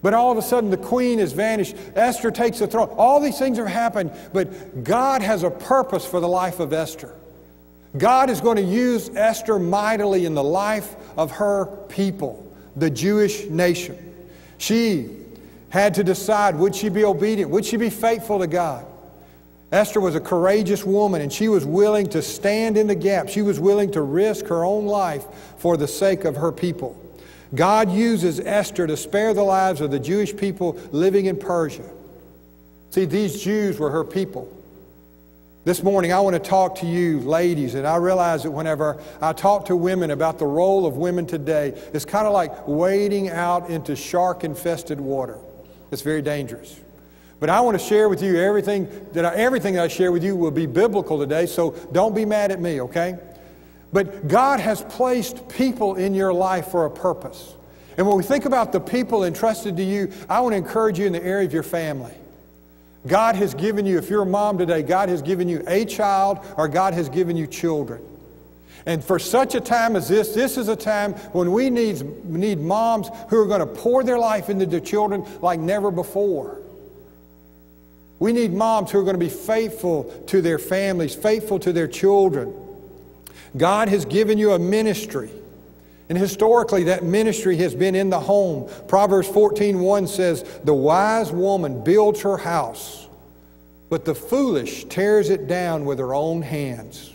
But all of a sudden the queen has vanished. Esther takes the throne. All these things have happened, but God has a purpose for the life of Esther. God is going to use Esther mightily in the life of her people, the Jewish nation. She had to decide, would she be obedient? Would she be faithful to God? Esther was a courageous woman, and she was willing to stand in the gap. She was willing to risk her own life for the sake of her people. God uses Esther to spare the lives of the Jewish people living in Persia. See, these Jews were her people. This morning I want to talk to you ladies, and I realize that whenever I talk to women about the role of women today, it's kind of like wading out into shark-infested water. It's very dangerous. But I want to share with you everything that I share with you will be biblical today, so don't be mad at me, okay? But God has placed people in your life for a purpose. And when we think about the people entrusted to you, I want to encourage you in the area of your family. God has given you, if you're a mom today, God has given you a child, or God has given you children. And for such a time as this is a time when we need moms who are going to pour their life into their children like never before. We need moms who are going to be faithful to their families, faithful to their children. God has given you a ministry. And historically, that ministry has been in the home. Proverbs 14:1 says, "The wise woman builds her house, but the foolish tears it down with her own hands."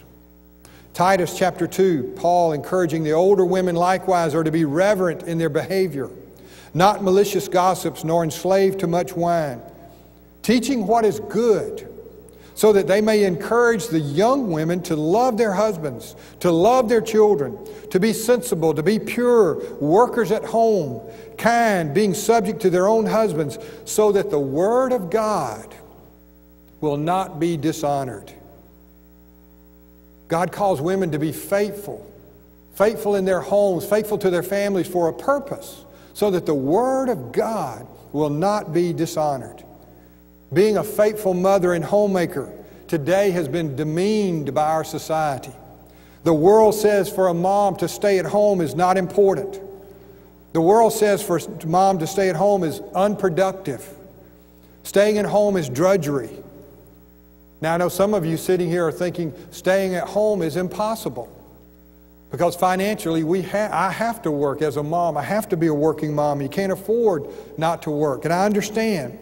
Titus chapter 2, Paul encouraging the older women likewise are to be reverent in their behavior, not malicious gossips, nor enslaved to much wine, teaching what is good, so that they may encourage the young women to love their husbands, to love their children, to be sensible, to be pure, workers at home, kind, being subject to their own husbands, so that the word of God will not be dishonored. God calls women to be faithful, faithful in their homes, faithful to their families for a purpose, so that the word of God will not be dishonored. Being a faithful mother and homemaker today has been demeaned by our society. The world says for a mom to stay at home is not important. The world says for mom to stay at home is unproductive. Staying at home is drudgery. Now I know some of you sitting here are thinking staying at home is impossible. Because financially I have to work as a mom. I have to be a working mom. You can't afford not to work. And I understand.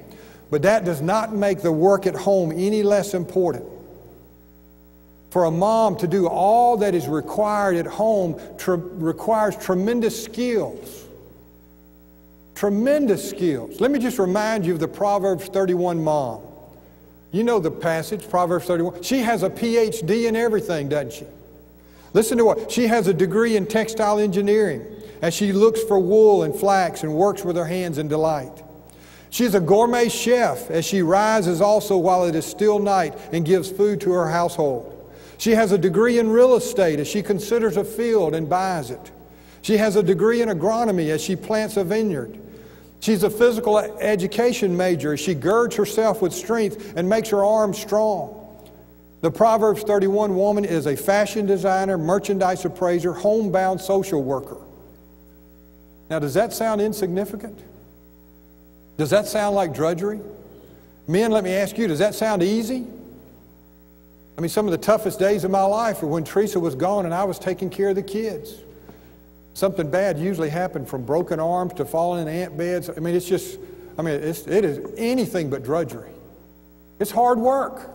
But that does not make the work at home any less important. For a mom to do all that is required at home requires tremendous skills. Tremendous skills. Let me just remind you of the Proverbs 31 mom. You know the passage, Proverbs 31. She has a PhD in everything, doesn't she? Listen to what? She has a degree in textile engineering as she looks for wool and flax and works with her hands in delight. She's a gourmet chef as she rises also while it is still night and gives food to her household. She has a degree in real estate as she considers a field and buys it. She has a degree in agronomy as she plants a vineyard. She's a physical education major as she girds herself with strength and makes her arms strong. The Proverbs 31 woman is a fashion designer, merchandise appraiser, homebound social worker. Now, does that sound insignificant? Does that sound like drudgery? Men, let me ask you, does that sound easy? I mean, some of the toughest days of my life were when Teresa was gone and I was taking care of the kids. Something bad usually happened, from broken arms to falling in ant beds. I mean, it is anything but drudgery. It's hard work.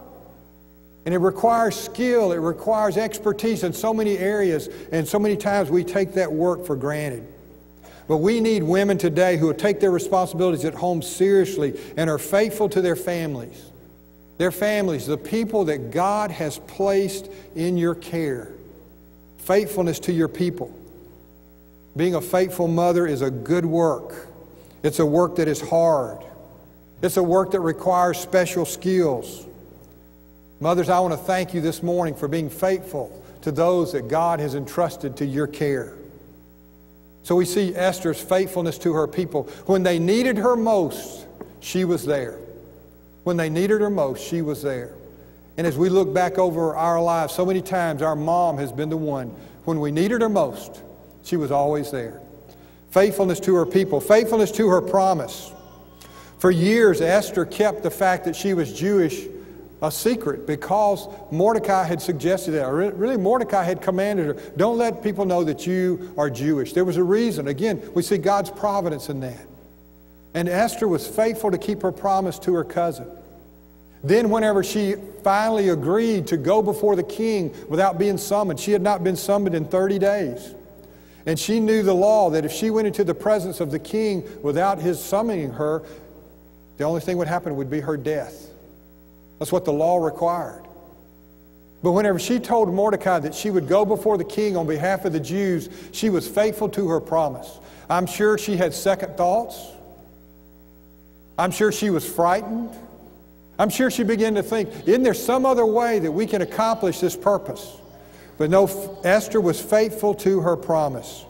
And it requires skill, it requires expertise in so many areas, and so many times we take that work for granted. But we need women today who will take their responsibilities at home seriously and are faithful to their families. Their families, the people that God has placed in your care. Faithfulness to your people. Being a faithful mother is a good work. It's a work that is hard. It's a work that requires special skills. Mothers, I want to thank you this morning for being faithful to those that God has entrusted to your care. So we see Esther's faithfulness to her people. When they needed her most, she was there. When they needed her most, she was there. And as we look back over our lives, so many times our mom has been the one. When we needed her most, she was always there. Faithfulness to her people. Faithfulness to her promise. For years, Esther kept the fact that she was Jewish a secret because Mordecai had suggested that. Really, Mordecai had commanded her, don't let people know that you are Jewish. There was a reason. Again, we see God's providence in that. And Esther was faithful to keep her promise to her cousin. Then whenever she finally agreed to go before the king without being summoned, she had not been summoned in 30 days. And she knew the law that if she went into the presence of the king without his summoning her, the only thing would happen would be her death. That's what the law required. But whenever she told Mordecai that she would go before the king on behalf of the Jews, she was faithful to her promise. I'm sure she had second thoughts. I'm sure she was frightened. I'm sure she began to think, isn't there some other way that we can accomplish this purpose? But no, Esther was faithful to her promise.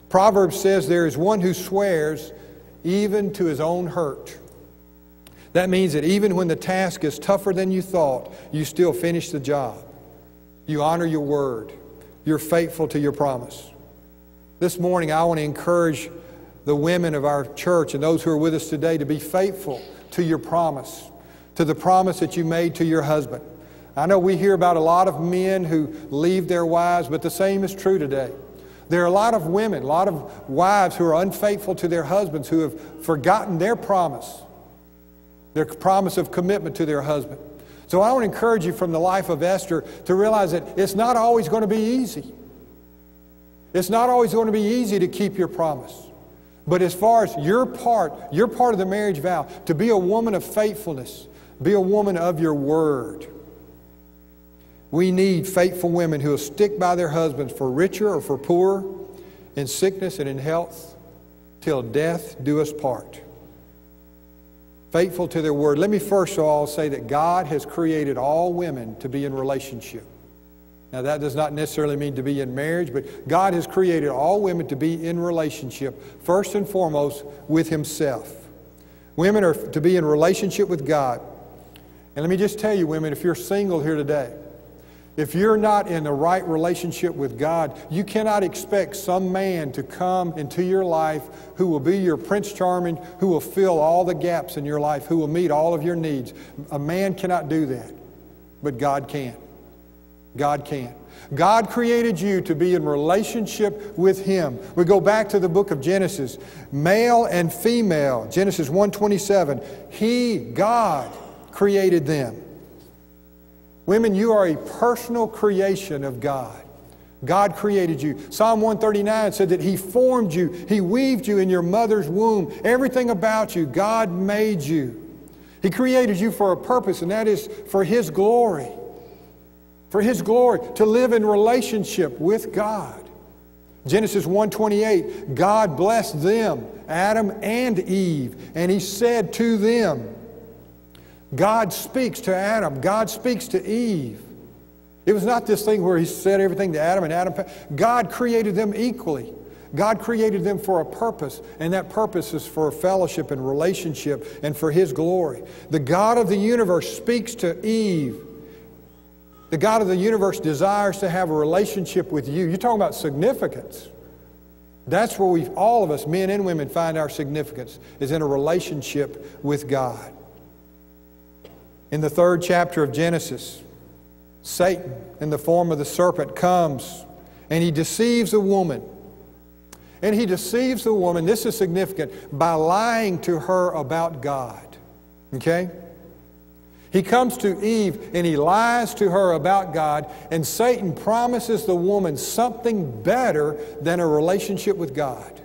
Proverbs says there is one who swears even to his own hurt. That means that even when the task is tougher than you thought, you still finish the job. You honor your word. You're faithful to your promise. This morning, I want to encourage the women of our church and those who are with us today to be faithful to your promise, to the promise that you made to your husband. I know we hear about a lot of men who leave their wives, but the same is true today. There are a lot of women, a lot of wives who are unfaithful to their husbands, who have forgotten their promise of commitment to their husband. So I want to encourage you from the life of Esther to realize that it's not always going to be easy. It's not always going to be easy to keep your promise. But as far as your part of the marriage vow, to be a woman of faithfulness, be a woman of your word. We need faithful women who will stick by their husbands for richer or for poorer, in sickness and in health, till death do us part. Faithful to their word. Let me first of all say that God has created all women to be in relationship. Now that does not necessarily mean to be in marriage, but God has created all women to be in relationship, first and foremost with Himself. Women are to be in relationship with God. And let me just tell you, women, if you're single here today, if you're not in the right relationship with God, you cannot expect some man to come into your life who will be your Prince Charming, who will fill all the gaps in your life, who will meet all of your needs. A man cannot do that, but God can. God can. God created you to be in relationship with Him. We go back to the book of Genesis. Male and female, Genesis 1:27. He, God, created them. Women, you are a personal creation of God. God created you. Psalm 139 said that He formed you. He weaved you in your mother's womb. Everything about you, God made you. He created you for a purpose, and that is for His glory. For His glory, to live in relationship with God. Genesis 1:28, God blessed them, Adam and Eve, and He said to them, God speaks to Adam. God speaks to Eve. It was not this thing where He said everything to Adam and Adam. God created them equally. God created them for a purpose, and that purpose is for fellowship and relationship and for His glory. The God of the universe speaks to Eve. The God of the universe desires to have a relationship with you. You're talking about significance. That's where all of us, men and women, find our significance, is in a relationship with God. In the 3rd chapter of Genesis, Satan, in the form of the serpent, comes and he deceives a woman. And he deceives the woman, this is significant, by lying to her about God. Okay? He comes to Eve and he lies to her about God, and Satan promises the woman something better than a relationship with God.